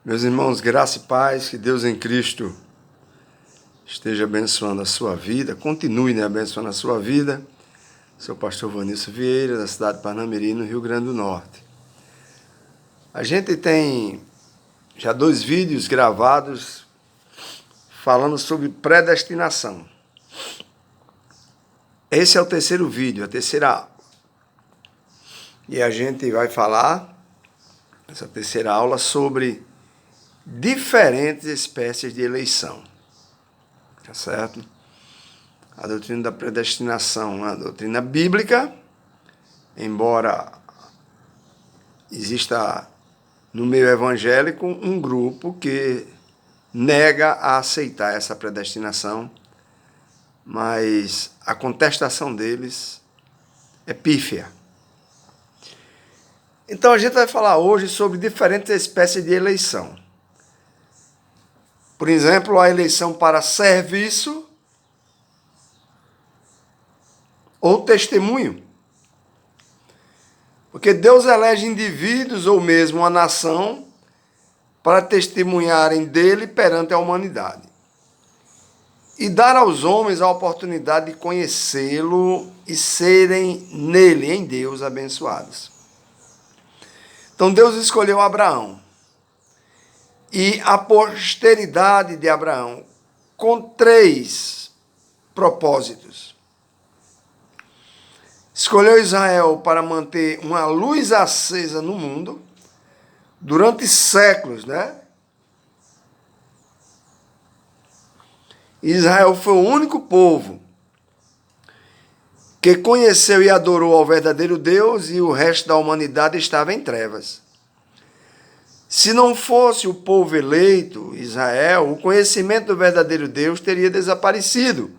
Meus irmãos, graça e paz, que Deus em Cristo esteja abençoando a sua vida, continue abençoando a sua vida. Sou o pastor Vanício Vieira, da cidade de Parnamirim, no Rio Grande do Norte. A gente tem já 2 vídeos gravados falando sobre predestinação. Esse é o 3º vídeo, a 3ª aula. E a gente vai falar, nessa 3ª aula, sobre diferentes espécies de eleição. Tá certo? A doutrina da predestinação é uma doutrina bíblica, embora exista no meio evangélico um grupo que nega a aceitar essa predestinação, mas a contestação deles é pífia. Então a gente vai falar hoje sobre diferentes espécies de eleição. Por exemplo, a eleição para serviço ou testemunho. Porque Deus elege indivíduos ou mesmo uma nação para testemunharem dele perante a humanidade. E dar aos homens a oportunidade de conhecê-lo e serem nele, em Deus, abençoados. Então Deus escolheu Abraão e a posteridade de Abraão com 3 propósitos. Escolheu Israel para manter uma luz acesa no mundo durante séculos, né? Israel foi o único povo que conheceu e adorou ao verdadeiro Deus e o resto da humanidade estava em trevas. Se não fosse o povo eleito, Israel, o conhecimento do verdadeiro Deus teria desaparecido.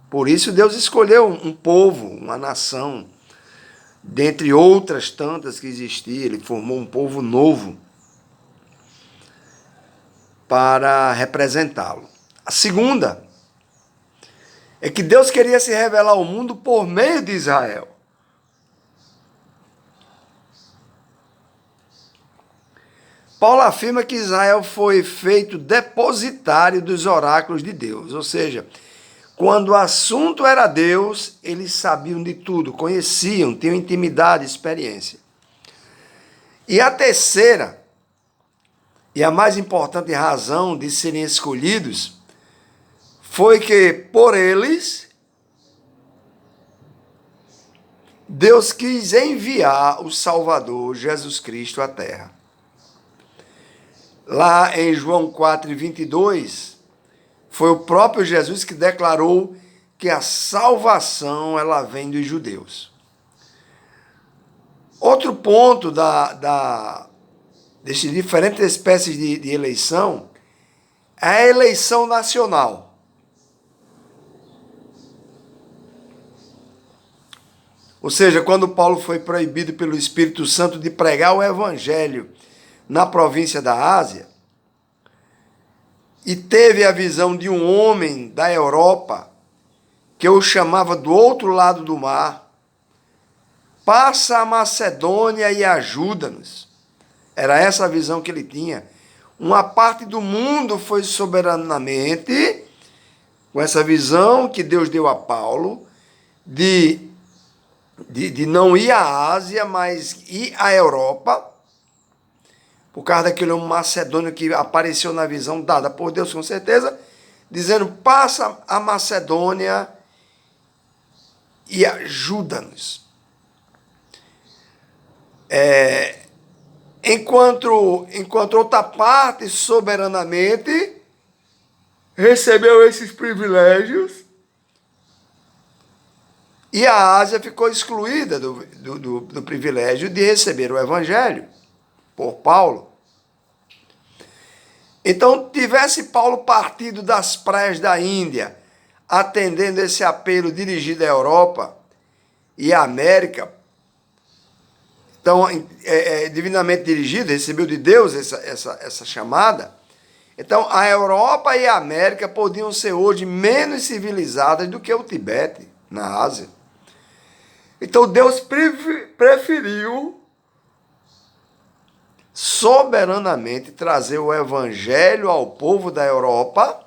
Por isso Deus escolheu um povo, uma nação, dentre outras tantas que existiam. Ele formou um povo novo para representá-lo. A segunda é que Deus queria se revelar ao mundo por meio de Israel. Paulo afirma que Israel foi feito depositário dos oráculos de Deus, ou seja, quando o assunto era Deus, eles sabiam de tudo, conheciam, tinham intimidade, experiência. E a terceira, e a mais importante razão de serem escolhidos, foi que, por eles, Deus quis enviar o Salvador, Jesus Cristo, à Terra. Lá em João 4:22, foi o próprio Jesus que declarou que a salvação ela vem dos judeus. Outro ponto desses diferentes espécies de eleição é a eleição nacional. Ou seja, quando Paulo foi proibido pelo Espírito Santo de pregar o evangelho na província da Ásia, e teve a visão de um homem da Europa, que eu chamava do outro lado do mar, passa a Macedônia e ajuda-nos. Era essa a visão que ele tinha. Uma parte do mundo foi soberanamente, com essa visão que Deus deu a Paulo, de não ir à Ásia, mas ir à Europa, por causa daquele homem macedônio que apareceu na visão dada por Deus, com certeza, dizendo, passa a Macedônia e ajuda-nos. Enquanto outra parte, soberanamente, recebeu esses privilégios, e a Ásia ficou excluída do privilégio de receber o evangelho por Paulo. Então, tivesse Paulo partido das praias da Índia, atendendo esse apelo dirigido à Europa e à América, então, divinamente dirigido, recebeu de Deus essa chamada, então a Europa e a América podiam ser hoje menos civilizadas do que o Tibete, na Ásia. Então, Deus preferiu soberanamente trazer o evangelho ao povo da Europa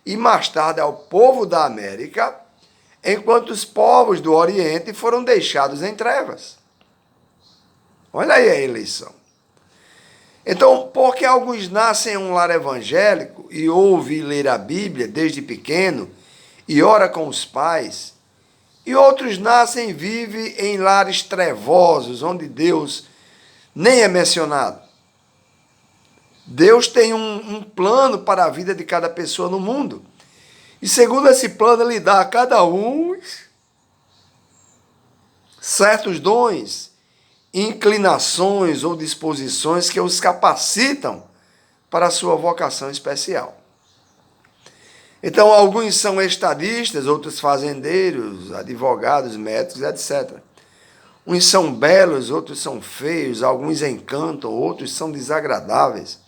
e mais tarde ao povo da América, enquanto os povos do Oriente foram deixados em trevas. Olha aí a eleição. Então, porque alguns nascem em um lar evangélico e ouvem ler a Bíblia desde pequeno e ora com os pais, e outros nascem e vivem em lares trevosos, onde Deus nem é mencionado. Deus tem um plano para a vida de cada pessoa no mundo. E segundo esse plano, Ele dá a cada um certos dons, inclinações ou disposições que os capacitam para a sua vocação especial. Então, alguns são estadistas, outros fazendeiros, advogados, médicos, etc. Uns são belos, outros são feios, alguns encantam, outros são desagradáveis.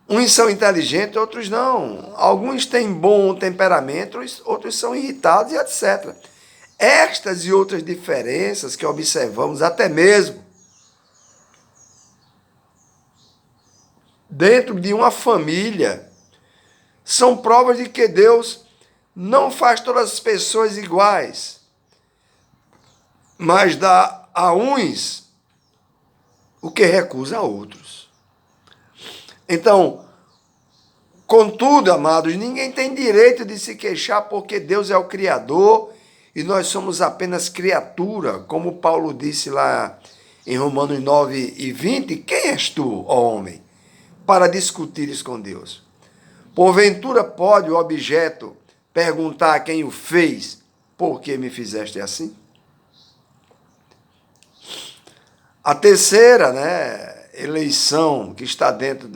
Uns são inteligentes, outros não. Alguns têm bom temperamento, outros são irritados, e etc. Estas e outras diferenças que observamos até mesmo dentro de uma família são provas de que Deus não faz todas as pessoas iguais, mas dá a uns o que recusa a outros. Então, contudo, amados, ninguém tem direito de se queixar porque Deus é o Criador e nós somos apenas criatura, como Paulo disse lá em Romanos 9:20, quem és tu, ó homem, para discutires com Deus? Porventura pode o objeto perguntar a quem o fez, por que me fizeste assim? A terceira, eleição que está dentro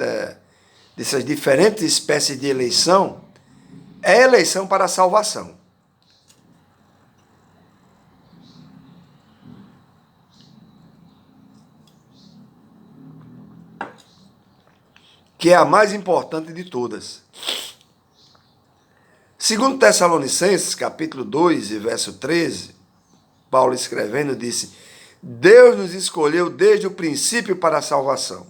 dessas diferentes espécies de eleição é a eleição para a salvação. Que é a mais importante de todas. Segundo Tessalonicenses, capítulo 2, e verso 13, Paulo escrevendo disse: Deus nos escolheu desde o princípio para a salvação,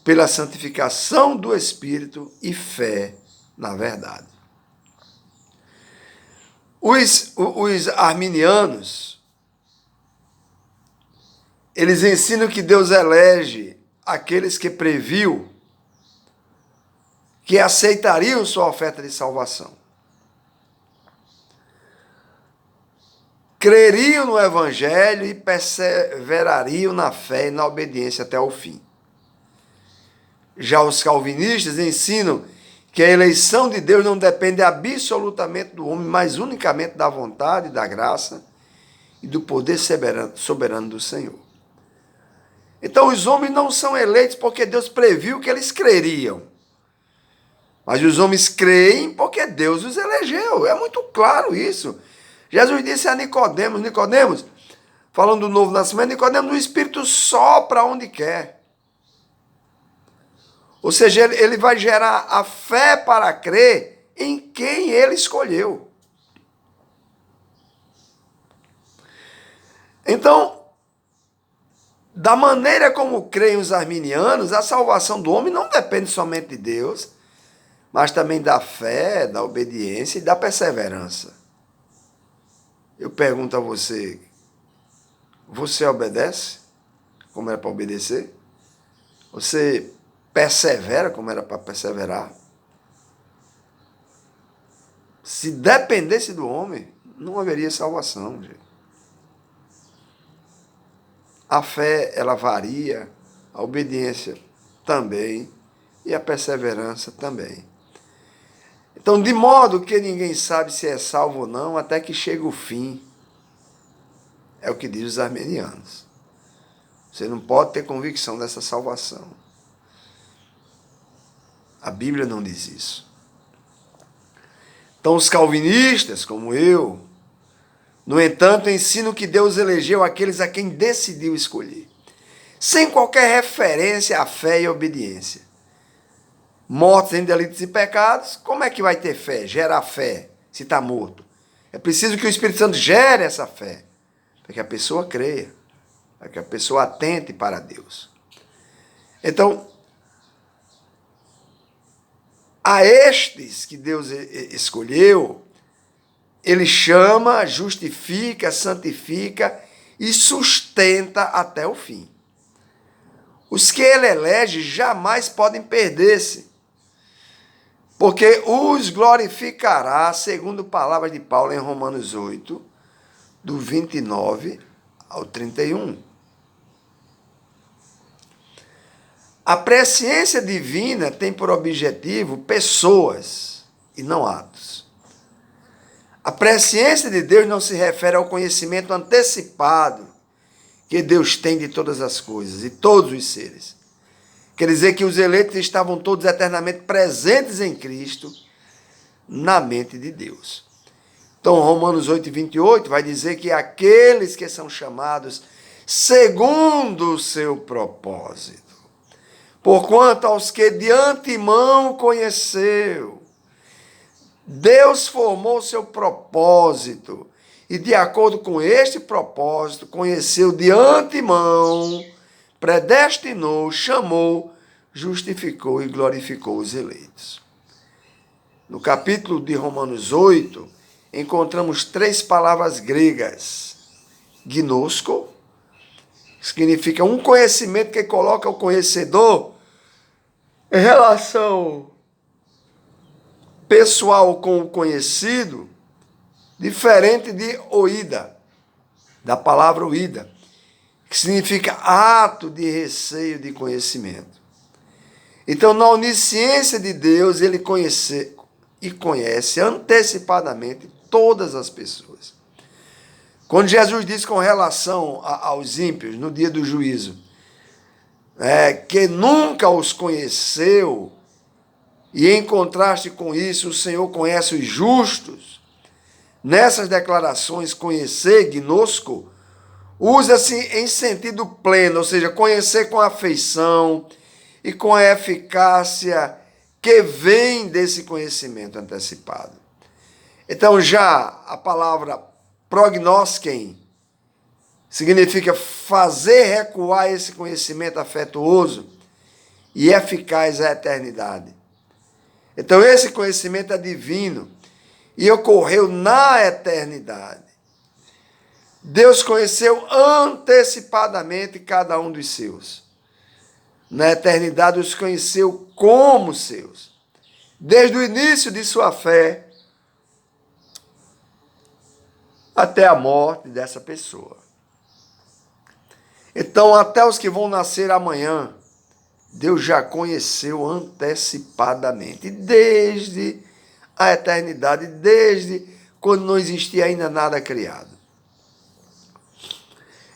pela santificação do Espírito e fé na verdade. Os arminianos, eles ensinam que Deus elege aqueles que previu que aceitariam sua oferta de salvação. Creriam no Evangelho e perseverariam na fé e na obediência até o fim. Já os calvinistas ensinam que a eleição de Deus não depende absolutamente do homem, mas unicamente da vontade, da graça e do poder soberano do Senhor. Então os homens não são eleitos porque Deus previu que eles creriam. Mas os homens creem porque Deus os elegeu. É muito claro isso. Jesus disse a Nicodemos, falando do novo nascimento, Nicodemos, o Espírito sopra onde quer. Ou seja, ele vai gerar a fé para crer em quem ele escolheu. Então, da maneira como creem os arminianos, a salvação do homem não depende somente de Deus, mas também da fé, da obediência e da perseverança. Eu pergunto a você, você obedece como era para obedecer? Você persevera como era para perseverar? Se dependesse do homem, não haveria salvação, gente. A fé, ela varia, a obediência também e a perseverança também. Então, de modo que ninguém sabe se é salvo ou não, até que chega o fim. É o que diz os arminianos. Você não pode ter convicção dessa salvação. A Bíblia não diz isso. Então, os calvinistas, como eu, no entanto, ensinam que Deus elegeu aqueles a quem decidiu escolher, sem qualquer referência à fé e obediência. Mortos em delitos e pecados, como é que vai ter fé? Gerar fé, se está morto. É preciso que o Espírito Santo gere essa fé, para que a pessoa creia, para que a pessoa atente para Deus. Então, a estes que Deus escolheu, ele chama, justifica, santifica e sustenta até o fim. Os que ele elege jamais podem perder-se, porque os glorificará, segundo palavras de Paulo em Romanos 8, do 29 ao 31. A presciência divina tem por objetivo pessoas e não atos. A presciência de Deus não se refere ao conhecimento antecipado que Deus tem de todas as coisas e todos os seres. Quer dizer que os eleitos estavam todos eternamente presentes em Cristo, na mente de Deus. Então, Romanos 8, 28 vai dizer que aqueles que são chamados segundo o seu propósito, porquanto aos que de antemão conheceu, Deus formou seu propósito, e de acordo com este propósito, conheceu de antemão, predestinou, chamou, justificou e glorificou os eleitos. No capítulo de Romanos 8, encontramos 3 palavras gregas. Gnosko, que significa um conhecimento que coloca o conhecedor em relação pessoal com o conhecido, diferente de oída, da palavra oída, que significa ato de receio de conhecimento. Então, na onisciência de Deus, ele conhece antecipadamente todas as pessoas. Quando Jesus diz com relação aos ímpios, no dia do juízo, que nunca os conheceu, e em contraste com isso, o Senhor conhece os justos, nessas declarações, conhecer, gnosco, usa-se em sentido pleno, ou seja, conhecer com afeição e com a eficácia que vem desse conhecimento antecipado. Então, já a palavra prognosken significa fazer recuar esse conhecimento afetuoso e eficaz à eternidade. Então, esse conhecimento é divino e ocorreu na eternidade. Deus conheceu antecipadamente cada um dos seus. Na eternidade, os conheceu como seus. Desde o início de sua fé até a morte dessa pessoa. Então, até os que vão nascer amanhã, Deus já conheceu antecipadamente, desde a eternidade, desde quando não existia ainda nada criado.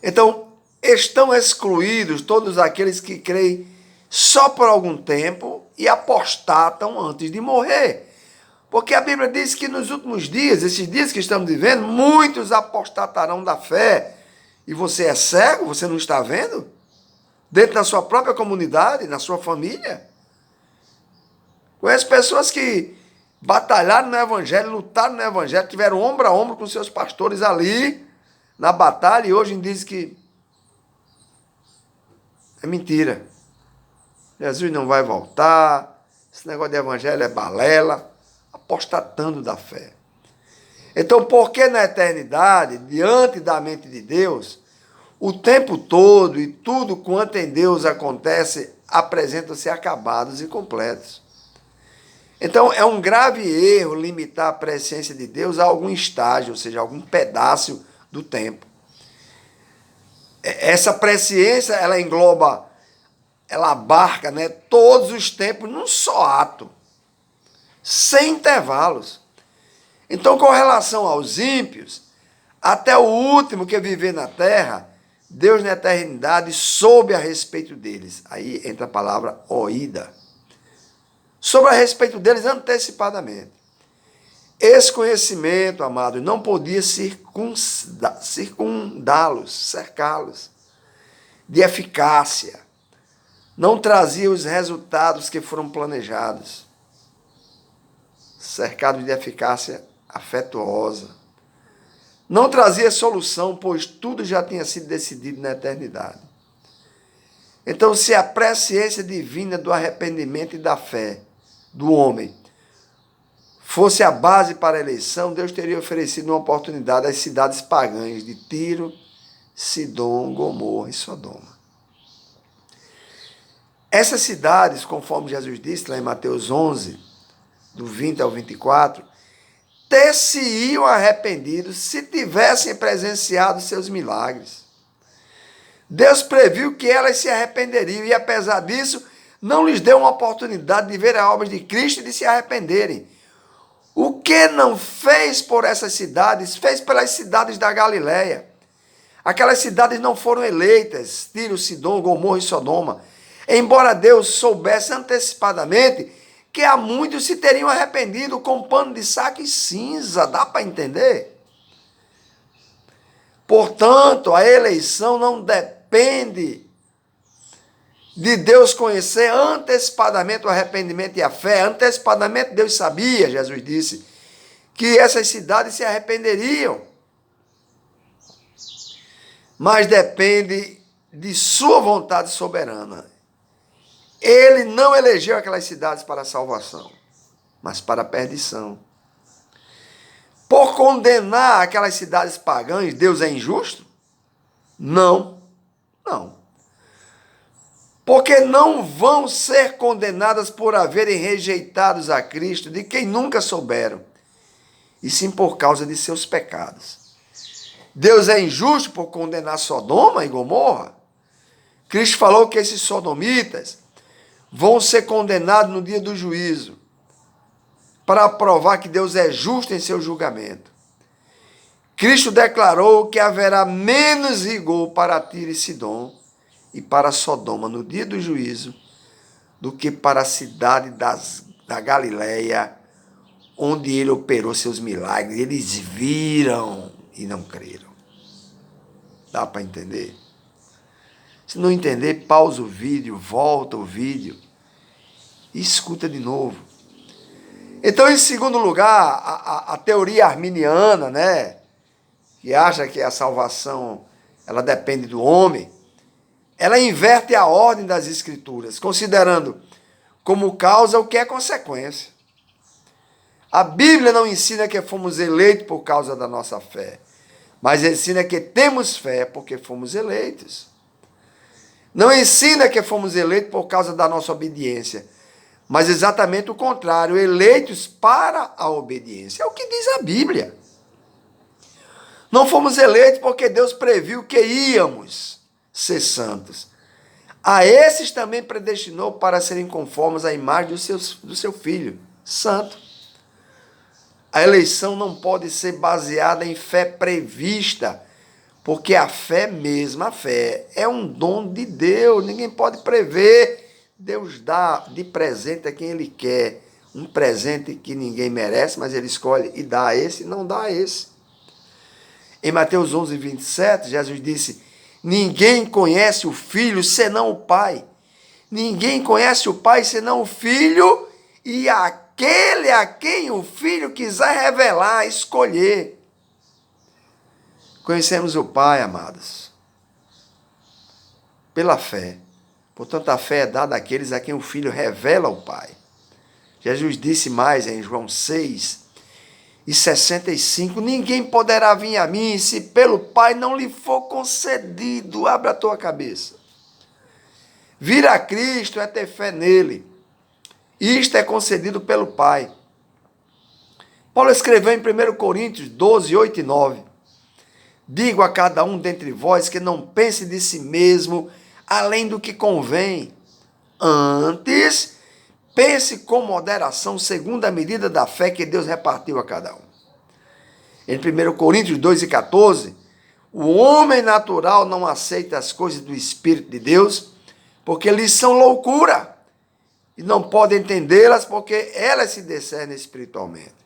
Então, estão excluídos todos aqueles que creem só por algum tempo e apostatam antes de morrer. Porque a Bíblia diz que nos últimos dias, esses dias que estamos vivendo, muitos apostatarão da fé. E você é cego? Você não está vendo? Dentro da sua própria comunidade, na sua família? Conheço pessoas que batalharam no Evangelho, lutaram no Evangelho, tiveram ombro a ombro com seus pastores ali, na batalha, e hoje dizem que é mentira. Jesus não vai voltar, esse negócio de Evangelho é balela, apostatando da fé. Então, por que na eternidade, diante da mente de Deus, o tempo todo e tudo quanto em Deus acontece, apresentam-se acabados e completos? Então, é um grave erro limitar a presciência de Deus a algum estágio, ou seja, a algum pedaço do tempo. Essa presciência, ela engloba, ela abarca, todos os tempos num só ato, sem intervalos. Então, com relação aos ímpios, até o último que viver na terra, Deus na eternidade soube a respeito deles. Aí entra a palavra oída. Sobre a respeito deles antecipadamente. Esse conhecimento, amados, não podia circundá-los, cercá-los de eficácia. Não trazia os resultados que foram planejados. Cercados de eficácia afetuosa. Não trazia solução, pois tudo já tinha sido decidido na eternidade. Então, se a presciência divina do arrependimento e da fé do homem fosse a base para a eleição, Deus teria oferecido uma oportunidade às cidades pagãs de Tiro, Sidom, Gomorra e Sodoma. Essas cidades, conforme Jesus disse lá em Mateus 11, do 20 ao 24, ter-se-iam arrependidos se tivessem presenciado seus milagres. Deus previu que elas se arrependeriam e, apesar disso, não lhes deu uma oportunidade de ver a obra de Cristo e de se arrependerem. O que não fez por essas cidades, fez pelas cidades da Galileia. Aquelas cidades não foram eleitas, Tiro, Sidom, Gomorra e Sodoma. Embora Deus soubesse antecipadamente que há muitos se teriam arrependido com pano de saco e cinza. Dá para entender? Portanto, a eleição não depende de Deus conhecer antecipadamente o arrependimento e a fé. Antecipadamente Deus sabia, Jesus disse, que essas cidades se arrependeriam. Mas depende de sua vontade soberana. Ele não elegeu aquelas cidades para a salvação, mas para a perdição. Por condenar aquelas cidades pagãs, Deus é injusto? Não, não. Porque não vão ser condenadas por haverem rejeitados a Cristo, de quem nunca souberam, e sim por causa de seus pecados. Deus é injusto por condenar Sodoma e Gomorra? Cristo falou que esses sodomitas vão ser condenados no dia do juízo, para provar que Deus é justo em seu julgamento. Cristo declarou que haverá menos rigor para Tiro e Sidom e para Sodoma no dia do juízo do que para a cidade da Galileia, onde ele operou seus milagres. Eles viram e não creram. Dá para entender? Se não entender, pausa o vídeo, volta o vídeo e escuta de novo. Então, em segundo lugar, a teoria arminiana, né, que acha que a salvação ela depende do homem, ela inverte a ordem das Escrituras, considerando como causa o que é consequência. A Bíblia não ensina que fomos eleitos por causa da nossa fé, mas ensina que temos fé porque fomos eleitos. Não ensina que fomos eleitos por causa da nossa obediência, mas exatamente o contrário, eleitos para a obediência. É o que diz a Bíblia. Não fomos eleitos porque Deus previu que íamos ser santos. A esses também predestinou para serem conformes à imagem do seu Filho, santo. A eleição não pode ser baseada em fé prevista, porque a fé mesma, a fé, é um dom de Deus, ninguém pode prever. Deus dá de presente a quem Ele quer, um presente que ninguém merece, mas Ele escolhe e dá a esse, não dá a esse. Em Mateus 11, 27, Jesus disse, ninguém conhece o Filho senão o Pai. Ninguém conhece o Pai senão o Filho e aquele a quem o Filho quiser revelar, escolher. Conhecemos o Pai, amados, pela fé. Portanto, a fé é dada àqueles a quem o Filho revela o Pai. Jesus disse mais em João 6:65, ninguém poderá vir a mim se pelo Pai não lhe for concedido. Abra a tua cabeça. Vir a Cristo é ter fé nele. Isto é concedido pelo Pai. Paulo escreveu em 1 Coríntios 12, 8 e 9. Digo a cada um dentre vós que não pense de si mesmo além do que convém. Antes, pense com moderação, segundo a medida da fé que Deus repartiu a cada um. Em 1 Coríntios 2 e 14, o homem natural não aceita as coisas do Espírito de Deus, porque lhes são loucura, e não pode entendê-las, porque elas se discernem espiritualmente.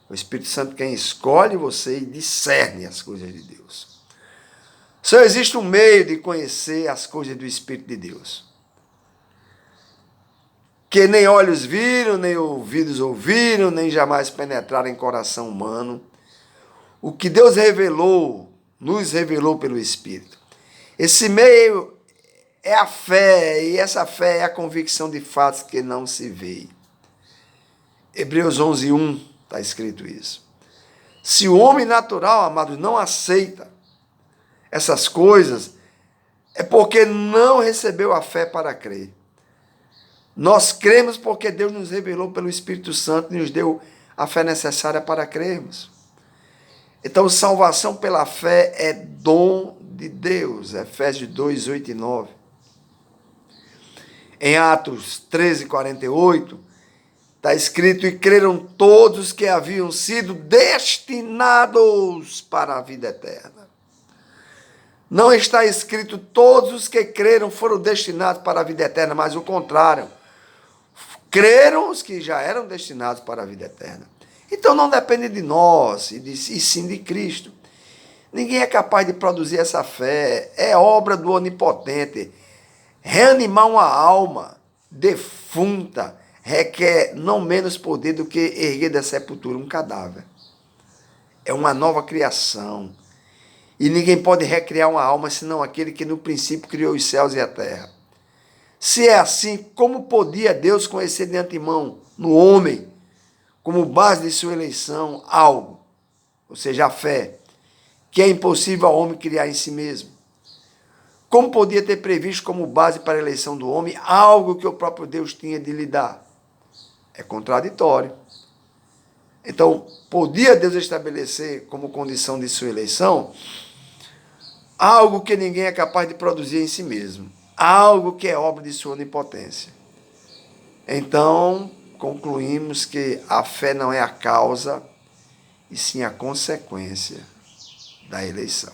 O Espírito Santo quem escolhe você e discerne as coisas de Deus. Só existe um meio de conhecer as coisas do Espírito de Deus. Que nem olhos viram, nem ouvidos ouviram, nem jamais penetraram em coração humano. O que Deus revelou, nos revelou pelo Espírito. Esse meio é a fé, e essa fé é a convicção de fatos que não se vê. Hebreus 11:1 está escrito isso. Se o homem natural, amados, não aceita essas coisas, é porque não recebeu a fé para crer. Nós cremos porque Deus nos revelou pelo Espírito Santo e nos deu a fé necessária para crermos. Então, salvação pela fé é dom de Deus. Efésios 2, 8 e 9. Em Atos 13, 48, está escrito: e creram todos que haviam sido destinados para a vida eterna. Não está escrito todos os que creram foram destinados para a vida eterna, mas o contrário. Creram os que já eram destinados para a vida eterna. Então não depende de nós, e sim de Cristo. Ninguém é capaz de produzir essa fé. É obra do Onipotente. Reanimar uma alma defunta requer não menos poder do que erguer da sepultura um cadáver. É uma nova criação. E ninguém pode recriar uma alma senão aquele que no princípio criou os céus e a terra. Se é assim, como podia Deus conhecer de antemão no homem, como base de sua eleição, algo, ou seja, a fé, que é impossível ao homem criar em si mesmo? Como podia ter previsto como base para a eleição do homem algo que o próprio Deus tinha de lhe dar? É contraditório. Então, podia Deus estabelecer como condição de sua eleição algo que ninguém é capaz de produzir em si mesmo, algo que é obra de sua onipotência. Então, concluímos que a fé não é a causa, e sim a consequência da eleição.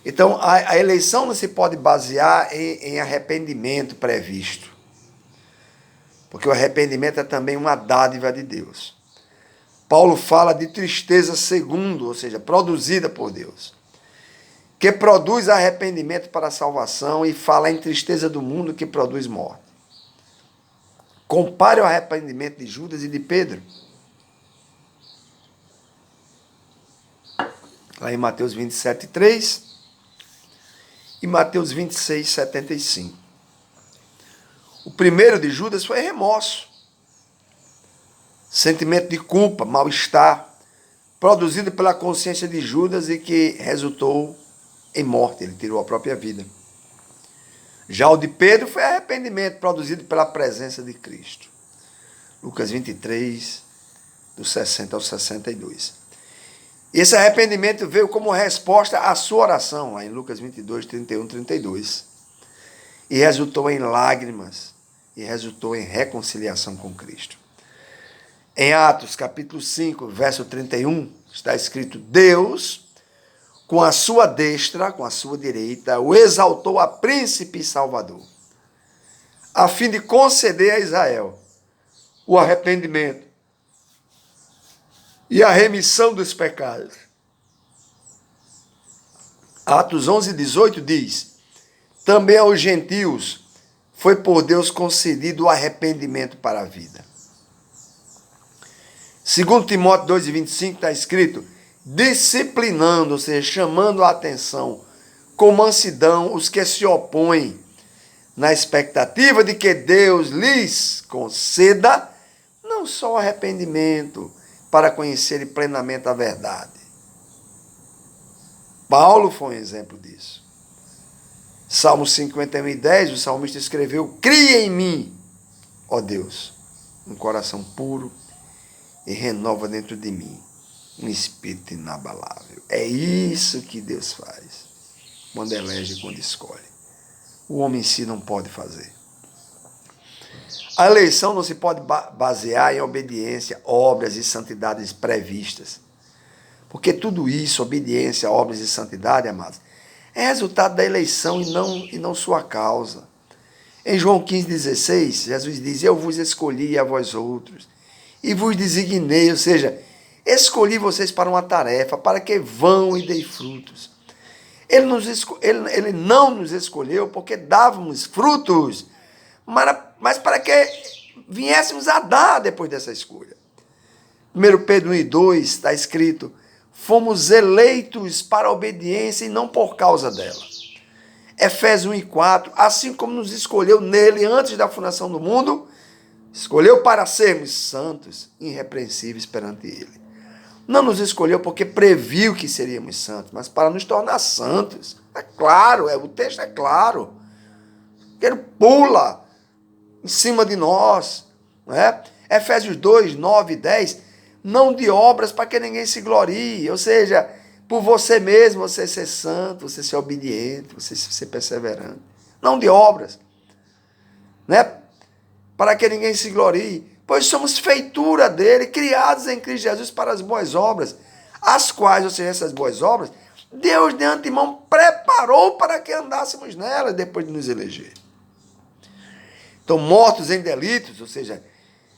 Então, a eleição não se pode basear em arrependimento previsto, porque o arrependimento é também uma dádiva de Deus. Paulo fala de tristeza segundo, ou seja, produzida por Deus, que produz arrependimento para a salvação, e fala em tristeza do mundo que produz morte. Compare o arrependimento de Judas e de Pedro. Lá em Mateus 27, 3 e Mateus 26, 75. O primeiro de Judas foi remorso, sentimento de culpa, mal-estar, produzido pela consciência de Judas e que resultou em morte. Ele tirou a própria vida. Já o de Pedro foi arrependimento produzido pela presença de Cristo. Lucas 23, do 60 ao 62. Esse arrependimento veio como resposta à sua oração, lá em Lucas 22, 31, 32. E resultou em lágrimas, e resultou em reconciliação com Cristo. Em Atos, capítulo 5, verso 31, está escrito: Deus, com a sua destra, com a sua direita, o exaltou a príncipe e salvador, a fim de conceder a Israel o arrependimento e a remissão dos pecados. Atos 11, 18 diz: também aos gentios foi por Deus concedido o arrependimento para a vida. Segundo Timóteo 2, 25 está escrito: disciplinando, ou seja, chamando a atenção com mansidão os que se opõem, na expectativa de que Deus lhes conceda não só o arrependimento, para conhecerem plenamente a verdade. Paulo foi um exemplo disso. Salmo 51, 10, o salmista escreveu: cria em mim, ó Deus, um coração puro e renova dentro de mim um espírito inabalável. É isso que Deus faz, quando elege e quando escolhe. O homem em si não pode fazer. A eleição não se pode basear em obediência, obras e santidades previstas. Porque tudo isso, obediência, obras e santidade, amados, é resultado da eleição e não sua causa. Em João 15,16, Jesus diz: eu vos escolhi a vós outros, e vos designei, ou seja, escolhi vocês para uma tarefa, para que vão e deem frutos. Ele não nos escolheu porque dávamos frutos, mas para que viéssemos a dar depois dessa escolha. 1 Pedro 1,2 está escrito: fomos eleitos para a obediência e não por causa dela. Efésios 1:4, assim como nos escolheu nele antes da fundação do mundo, escolheu para sermos santos, irrepreensíveis perante ele. Não nos escolheu porque previu que seríamos santos, mas para nos tornar santos. É claro, o texto é claro. Ele pula em cima de nós. Não é? Efésios 2, 9 e 10, não de obras para que ninguém se glorie, ou seja, por você mesmo, você ser santo, você ser obediente, você ser perseverante. Não de obras, né? Para que ninguém se glorie, pois somos feitura dele, criados em Cristo Jesus para as boas obras, as quais, ou seja, essas boas obras, Deus de antemão preparou para que andássemos nelas depois de nos eleger. Então, mortos em delitos, ou seja,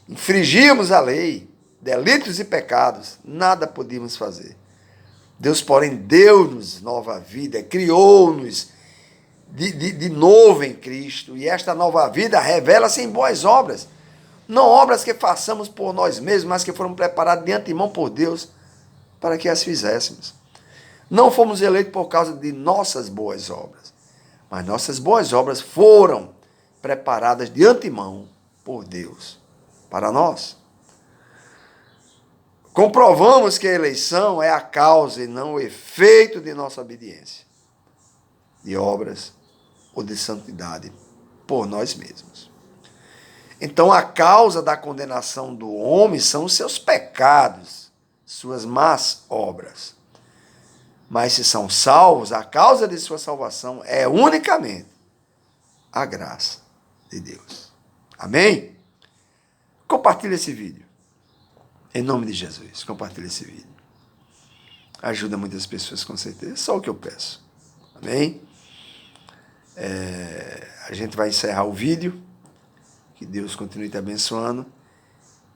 infringíamos a lei, delitos e pecados, nada podíamos fazer. Deus, porém, deu-nos nova vida, criou-nos de novo em Cristo, e esta nova vida revela-se em boas obras, não obras que façamos por nós mesmos, mas que foram preparadas de antemão por Deus para que as fizéssemos. Não fomos eleitos por causa de nossas boas obras, mas nossas boas obras foram preparadas de antemão por Deus para nós. Comprovamos que a eleição é a causa e não o efeito de nossa obediência, de obras ou de santidade por nós mesmos. Então, a causa da condenação do homem são os seus pecados, suas más obras. Mas se são salvos, a causa de sua salvação é unicamente a graça de Deus. Amém? Compartilhe esse vídeo. Em nome de Jesus, compartilhe esse vídeo. Ajuda muitas pessoas, com certeza. É só o que eu peço. Amém? A gente vai encerrar o vídeo. Que Deus continue te abençoando.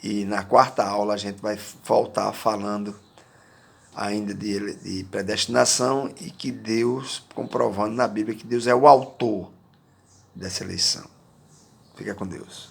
E na quarta aula a gente vai voltar falando ainda de predestinação e que Deus, comprovando na Bíblia que Deus é o autor dessa eleição. Fica com Deus.